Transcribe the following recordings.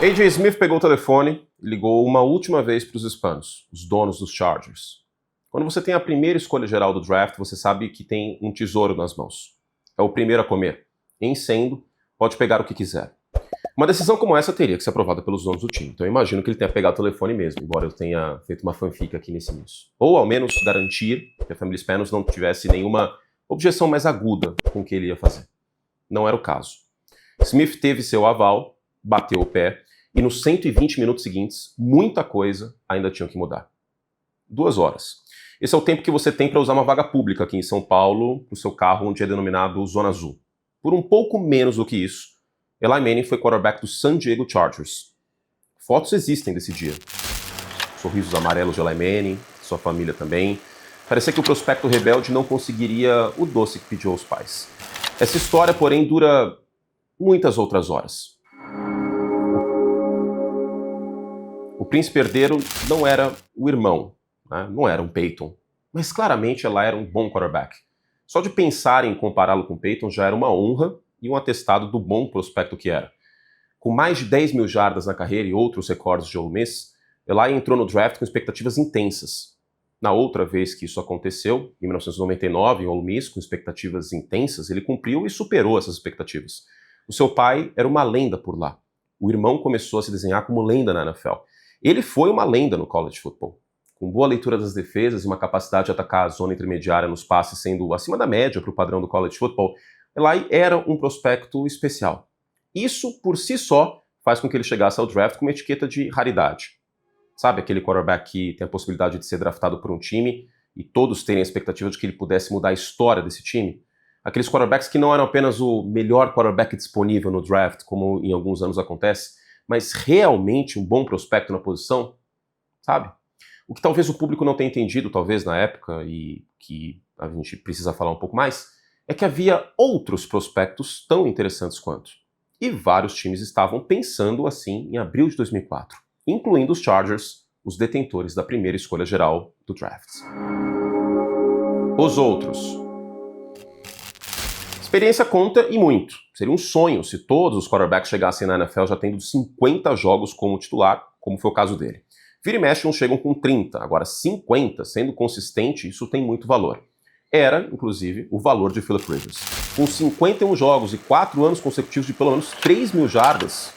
A.J. Smith pegou o telefone e ligou uma última vez para os hispanos, os donos dos Chargers. Quando você tem a primeira escolha geral do draft, você sabe que tem um tesouro nas mãos. É o primeiro a comer. Em sendo, pode pegar o que quiser. Uma decisão como essa teria que ser aprovada pelos donos do time. Então eu imagino que ele tenha pegado o telefone mesmo, embora eu tenha feito uma fanfic aqui nesse início. Ou ao menos garantir que a família Spanos não tivesse nenhuma objeção mais aguda com o que ele ia fazer. Não era o caso. Smith teve seu aval, bateu o pé, e nos 120 minutos seguintes, muita coisa ainda tinha que mudar. 2 horas. Esse é o tempo que você tem para usar uma vaga pública aqui em São Paulo, para o seu carro, onde é denominado Zona Azul. Por um pouco menos do que isso, Eli Manning foi quarterback do San Diego Chargers. Fotos existem desse dia. Sorrisos amarelos de Eli Manning, sua família também. Parecia que o prospecto rebelde não conseguiria o doce que pediu aos pais. Essa história, porém, dura muitas outras horas. O príncipe herdeiro não era o irmão, né? Não era um Peyton, mas claramente ela era um bom quarterback. Só de pensar em compará-lo com Peyton já era uma honra e um atestado do bom prospecto que era. Com mais de 10 mil jardas na carreira e outros recordes de Ole Miss, Eli entrou no draft com expectativas intensas. Na outra vez que isso aconteceu, em 1999, em Ole Miss, com expectativas intensas, ele cumpriu e superou essas expectativas. O seu pai era uma lenda por lá. O irmão começou a se desenhar como lenda na NFL. Ele foi uma lenda no college football. Com boa leitura das defesas e uma capacidade de atacar a zona intermediária nos passes sendo acima da média para o padrão do college football, Eli era um prospecto especial. Isso, por si só, faz com que ele chegasse ao draft com uma etiqueta de raridade. Sabe aquele quarterback que tem a possibilidade de ser draftado por um time e todos terem a expectativa de que ele pudesse mudar a história desse time? Aqueles quarterbacks que não eram apenas o melhor quarterback disponível no draft, como em alguns anos acontece, mas realmente um bom prospecto na posição, sabe? O que talvez o público não tenha entendido, talvez na época, e que a gente precisa falar um pouco mais, é que havia outros prospectos tão interessantes quanto. E vários times estavam pensando assim em abril de 2004, incluindo os Chargers, os detentores da primeira escolha geral do draft. Os outros. Experiência conta e muito. Seria um sonho se todos os quarterbacks chegassem na NFL já tendo 50 jogos como titular, como foi o caso dele. Vira e mexe não chegam com 30, agora 50, sendo consistente, isso tem muito valor. Era, inclusive, o valor de Philip Rivers. Com 51 jogos e 4 anos consecutivos de pelo menos 3 mil jardas,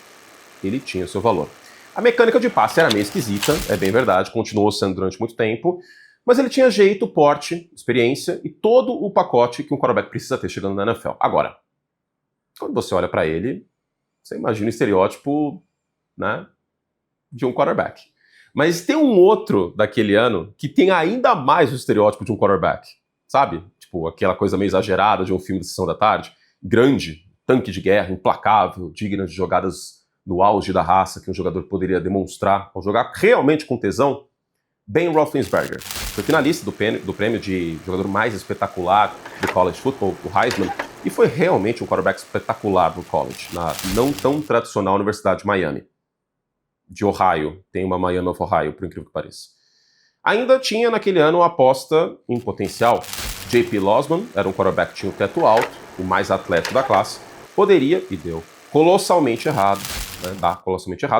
ele tinha seu valor. A mecânica de passe era meio esquisita, é bem verdade, continuou sendo durante muito tempo, mas ele tinha jeito, porte, experiência e todo o pacote que um quarterback precisa ter chegando na NFL. Agora, quando você olha para ele, você imagina o estereótipo, né, de um quarterback. Mas tem um outro daquele ano que tem ainda mais o estereótipo de um quarterback. Sabe? Tipo, aquela coisa meio exagerada de um filme de sessão da tarde. Grande, tanque de guerra, implacável, digna de jogadas no auge da raça que um jogador poderia demonstrar ao jogar realmente com tesão. Ben Roethlisberger foi finalista do prêmio de jogador mais espetacular do college football, o Heisman, e foi realmente um quarterback espetacular no college, na não tão tradicional Universidade de Miami. De Ohio, tem uma Miami of Ohio, por incrível que pareça. Ainda tinha naquele ano a aposta em potencial. J.P. Losman era um quarterback que tinha o teto alto, o mais atlético da classe, poderia, e deu colossalmente errado,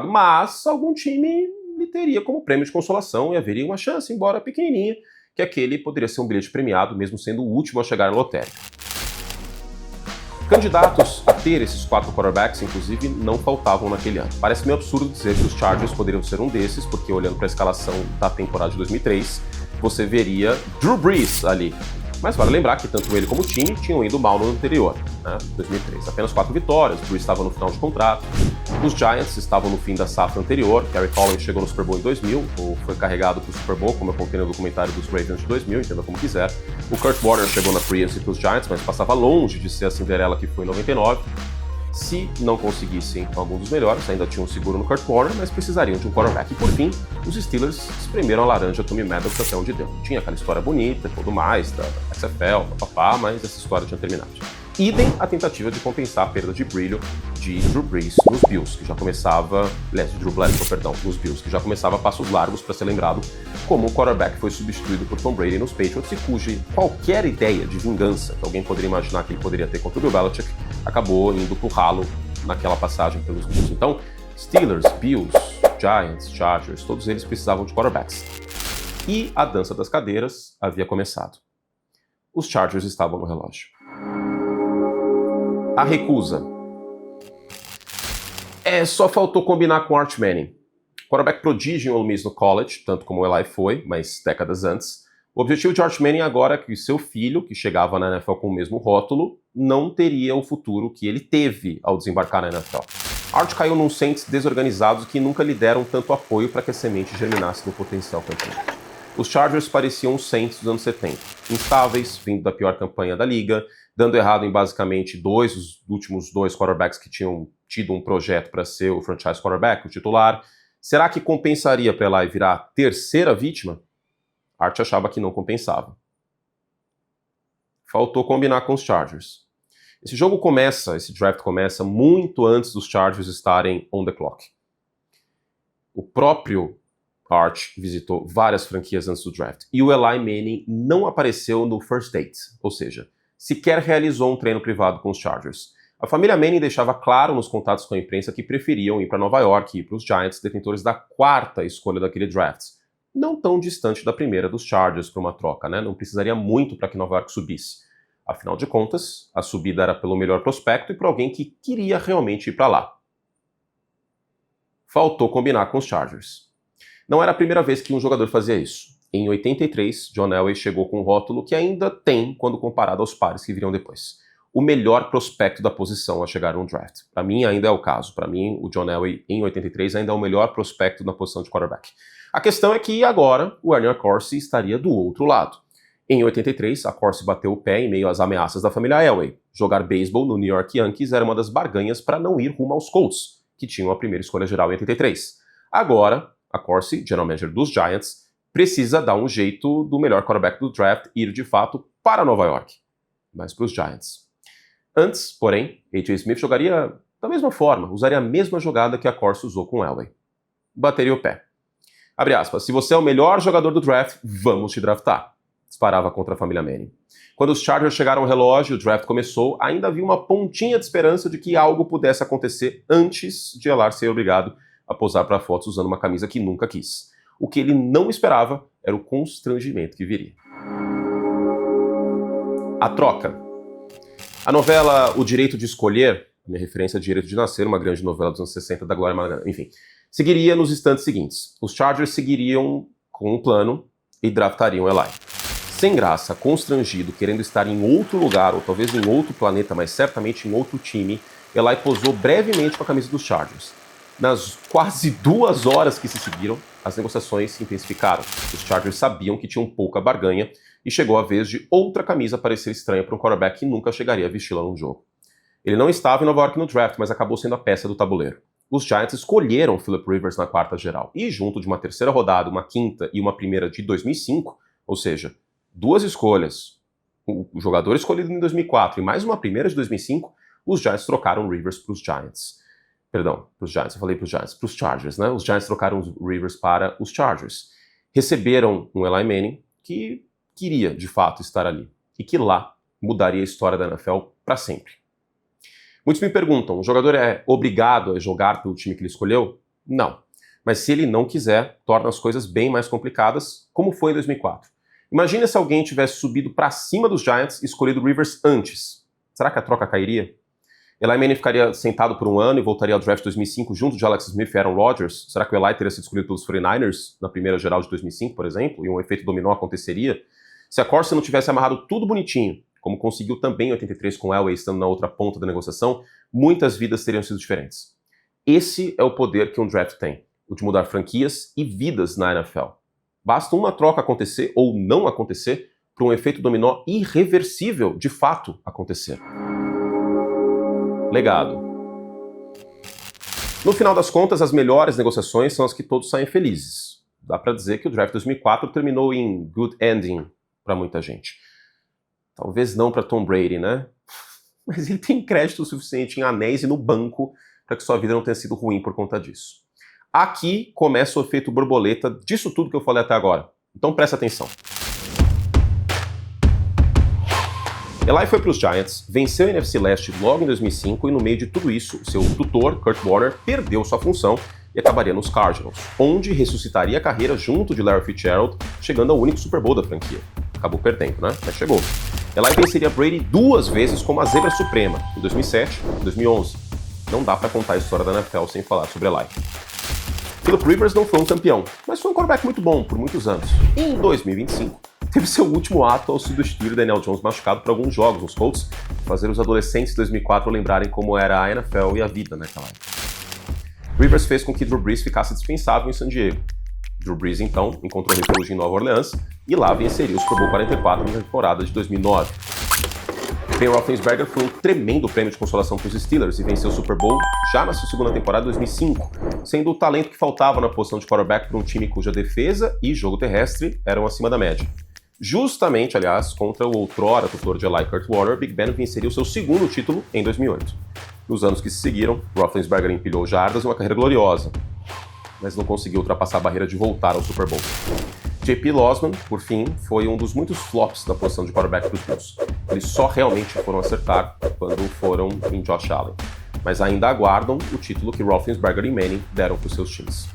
mas algum time lhe teria como prêmio de consolação e haveria uma chance, embora pequenininha, que aquele poderia ser um bilhete premiado, mesmo sendo o último a chegar na lotérica. Candidatos a ter esses 4 quarterbacks, inclusive, não faltavam naquele ano. Parece meio absurdo dizer que os Chargers poderiam ser um desses, porque olhando para a escalação da temporada de 2003, você veria Drew Brees ali. Mas vale lembrar que tanto ele como o time tinham ido mal no anterior, né, 2003. Apenas 4 vitórias, Brees estava no final de contrato. Os Giants estavam no fim da safra anterior, Gary Collins chegou no Super Bowl em 2000, ou foi carregado para o Super Bowl, como eu contei no documentário dos Ravens de 2000, entenda como quiser. O Kurt Warner chegou na free agency para os Giants, mas passava longe de ser a Cinderela que foi em 99. Se não conseguissem algum dos melhores, ainda tinham um seguro no Kurt Warner, mas precisariam de um quarterback. E por fim, os Steelers espremeram a laranja Tommy Maddox até onde deu. Tinha aquela história bonita, tudo mais, da XFL, papapá, mas essa história tinha terminado. Idem a tentativa de compensar a perda de brilho de Drew Brees nos Bills, que já começava, aliás, de Drew Bledsoe, perdão, nos Bills, que já começava a passos largos para ser lembrado como o quarterback foi substituído por Tom Brady nos Patriots e cuja qualquer ideia de vingança que alguém poderia imaginar que ele poderia ter contra o Bill Belichick acabou indo pro ralo naquela passagem pelos Bills. Então, Steelers, Bills, Giants, Chargers, todos eles precisavam de quarterbacks. E a dança das cadeiras havia começado. Os Chargers estavam no relógio. A recusa. Só faltou combinar com Arch Manning. Quarterback prodígio em Ole Miss no college, tanto como o Eli foi, mas décadas antes. O objetivo de Arch Manning agora é que seu filho, que chegava na NFL com o mesmo rótulo, não teria o futuro que ele teve ao desembarcar na NFL. Arch caiu num Saints desorganizados que nunca lhe deram tanto apoio para que a semente germinasse no potencial campeão. Os Chargers pareciam os Saints dos anos 70, instáveis, vindo da pior campanha da liga, dando errado em basicamente os últimos dois quarterbacks que tinham tido um projeto para ser o franchise quarterback, o titular. Será que compensaria para Eli virar a terceira vítima? Arch achava que não compensava. Faltou combinar com os Chargers. Esse draft começa muito antes dos Chargers estarem on the clock. O próprio Arch visitou várias franquias antes do draft. E o Eli Manning não apareceu no first date, ou seja, sequer realizou um treino privado com os Chargers. A família Manning deixava claro nos contatos com a imprensa que preferiam ir para Nova York e ir para os Giants, detentores da quarta escolha daquele draft. Não tão distante da primeira dos Chargers para uma troca, né? Não precisaria muito para que Nova York subisse. Afinal de contas, a subida era pelo melhor prospecto e por alguém que queria realmente ir para lá. Faltou combinar com os Chargers. Não era a primeira vez que um jogador fazia isso. Em 83, John Elway chegou com um rótulo que ainda tem quando comparado aos pares que viriam depois. O melhor prospecto da posição a chegar no draft. Para mim ainda é o caso. Para mim, o John Elway em 83 ainda é o melhor prospecto na posição de quarterback. A questão é que agora o Ernie Accorsi estaria do outro lado. Em 83, Accorsi bateu o pé em meio às ameaças da família Elway. Jogar beisebol no New York Yankees era uma das barganhas para não ir rumo aos Colts, que tinham a primeira escolha geral em 83. Agora, Accorsi, general manager dos Giants, precisa dar um jeito do melhor quarterback do draft ir de fato para Nova York, mas para os Giants. Antes, porém, A.J. Smith jogaria da mesma forma, usaria a mesma jogada que Accorsi usou com Elway. Bateria o pé. Abre aspas, se você é o melhor jogador do draft, vamos te draftar. Disparava contra a família Manning. Quando os Chargers chegaram ao relógio e o draft começou, ainda havia uma pontinha de esperança de que algo pudesse acontecer antes de Eli ser obrigado a posar para fotos usando uma camisa que nunca quis. O que ele não esperava era o constrangimento que viria. A troca. A novela O Direito de Escolher, minha referência a Direito de Nascer, uma grande novela dos anos 60 da Glória Magalhães, enfim, seguiria nos instantes seguintes. Os Chargers seguiriam com um plano e draftariam Eli. Sem graça, constrangido, querendo estar em outro lugar, ou talvez em outro planeta, mas certamente em outro time, Eli posou brevemente com a camisa dos Chargers. Nas quase 2 horas que se seguiram, as negociações se intensificaram. Os Chargers sabiam que tinham pouca barganha e chegou a vez de outra camisa parecer estranha para um quarterback que nunca chegaria a vesti-la num jogo. Ele não estava em Nova York no draft, mas acabou sendo a peça do tabuleiro. Os Giants escolheram Philip Rivers na quarta geral e, junto de uma terceira rodada, uma quinta e uma primeira de 2005, ou seja, 2 escolhas, o jogador escolhido em 2004 e mais uma primeira de 2005, os Giants trocaram Rivers para os Giants. Perdão, para os Giants, eu falei para os Giants, para os Chargers, né? Os Giants trocaram os Rivers para os Chargers. Receberam um Eli Manning que queria, de fato, estar ali. E que lá mudaria a história da NFL para sempre. Muitos me perguntam, o jogador é obrigado a jogar pelo time que ele escolheu? Não. Mas se ele não quiser, torna as coisas bem mais complicadas, como foi em 2004. Imagina se alguém tivesse subido para cima dos Giants e escolhido Rivers antes. Será que a troca cairia? Eli Manning ficaria sentado por um ano e voltaria ao draft de 2005 junto de Alex Smith e Aaron Rodgers? Será que o Eli teria sido escolhido pelos 49ers na primeira geral de 2005, por exemplo, e um efeito dominó aconteceria? Se a Corsa não tivesse amarrado tudo bonitinho, como conseguiu também em 83 com Elway estando na outra ponta da negociação, muitas vidas teriam sido diferentes. Esse é o poder que um draft tem, o de mudar franquias e vidas na NFL. Basta uma troca acontecer ou não acontecer para um efeito dominó irreversível de fato acontecer. Legado. No final das contas, as melhores negociações são as que todos saem felizes. Dá para dizer que o draft 2004 terminou em good ending para muita gente. Talvez não para Tom Brady, né? mas ele tem crédito suficiente em anéis e no banco para que sua vida não tenha sido ruim por conta disso. Aqui começa o efeito borboleta disso tudo que eu falei até agora. Então presta atenção. Eli foi para os Giants, venceu a NFC Leste logo em 2005 e no meio de tudo isso, seu tutor, Kurt Warner, perdeu sua função e acabaria nos Cardinals, onde ressuscitaria a carreira junto de Larry Fitzgerald, chegando ao único Super Bowl da franquia. Acabou perdendo, né? Mas chegou. Eli venceria Brady 2 vezes como a zebra suprema, em 2007 e 2011. Não dá para contar a história da NFL sem falar sobre Eli. Philip Rivers não foi um campeão, mas foi um quarterback muito bom por muitos anos. E em 2025, teve seu último ato ao substituir Daniel Jones machucado por alguns jogos nos Colts, fazer os adolescentes de 2004 lembrarem como era a NFL e a vida naquela época. Rivers fez com que Drew Brees ficasse dispensável em San Diego. Drew Brees, então, encontrou refúgio em Nova Orleans e lá venceria o Super Bowl 44 na temporada de 2009. Ben Roethlisberger foi um tremendo prêmio de consolação para os Steelers e venceu o Super Bowl já na sua segunda temporada de 2005, sendo o talento que faltava na posição de quarterback para um time cuja defesa e jogo terrestre eram acima da média. Justamente, aliás, contra o outrora tutor de Eli, Kurt Warner, Big Ben venceria o seu segundo título em 2008. Nos anos que se seguiram, Roethlisberger empilhou jardas e uma carreira gloriosa, mas não conseguiu ultrapassar a barreira de voltar ao Super Bowl. J.P. Losman, por fim, foi um dos muitos flops da posição de quarterback dos Bills. Eles só realmente foram acertar quando foram em Josh Allen, mas ainda aguardam o título que Roethlisberger e Manning deram para os seus times.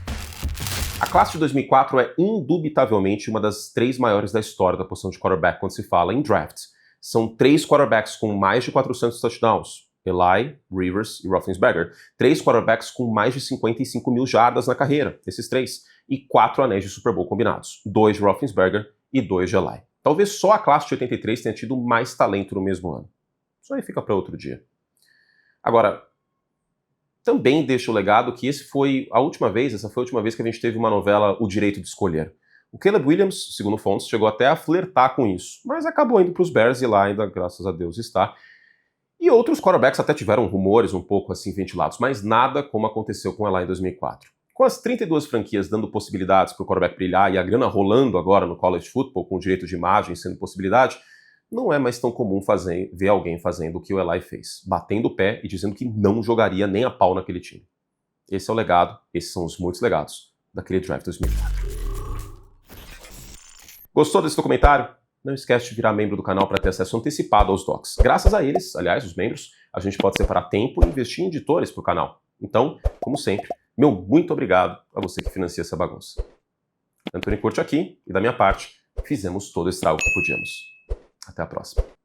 A classe de 2004 é indubitavelmente uma das 3 maiores da história da posição de quarterback quando se fala em draft. São 3 quarterbacks com mais de 400 touchdowns, Eli, Rivers e Roethlisberger. 3 quarterbacks com mais de 55 mil jardas na carreira, esses 3. E 4 anéis de Super Bowl combinados, 2 de Roethlisberger e 2 de Eli. Talvez só a classe de 83 tenha tido mais talento no mesmo ano. Isso aí fica para outro dia. Agora, também deixa o legado que essa foi a última vez que a gente teve uma novela O Direito de Escolher. O Caleb Williams, segundo fontes, chegou até a flertar com isso, mas acabou indo para os Bears e lá ainda, graças a Deus, está. E outros quarterbacks até tiveram rumores um pouco assim ventilados, mas nada como aconteceu com Eli em 2004. Com as 32 franquias dando possibilidades para o quarterback brilhar e a grana rolando agora no college football com o direito de imagem sendo possibilidade, não é mais tão comum ver alguém fazendo o que o Eli fez, batendo o pé e dizendo que não jogaria nem a pau naquele time. Esse é o legado, esses são os muitos legados daquele draft 2004. Gostou desse documentário? Não esquece de virar membro do canal para ter acesso antecipado aos docs. Graças a eles, aliás, os membros, a gente pode separar tempo e investir em editores para o canal. Então, como sempre, meu muito obrigado a você que financia essa bagunça. Antônio Curti aqui, e da minha parte, fizemos todo o estrago que podíamos. Até a próxima.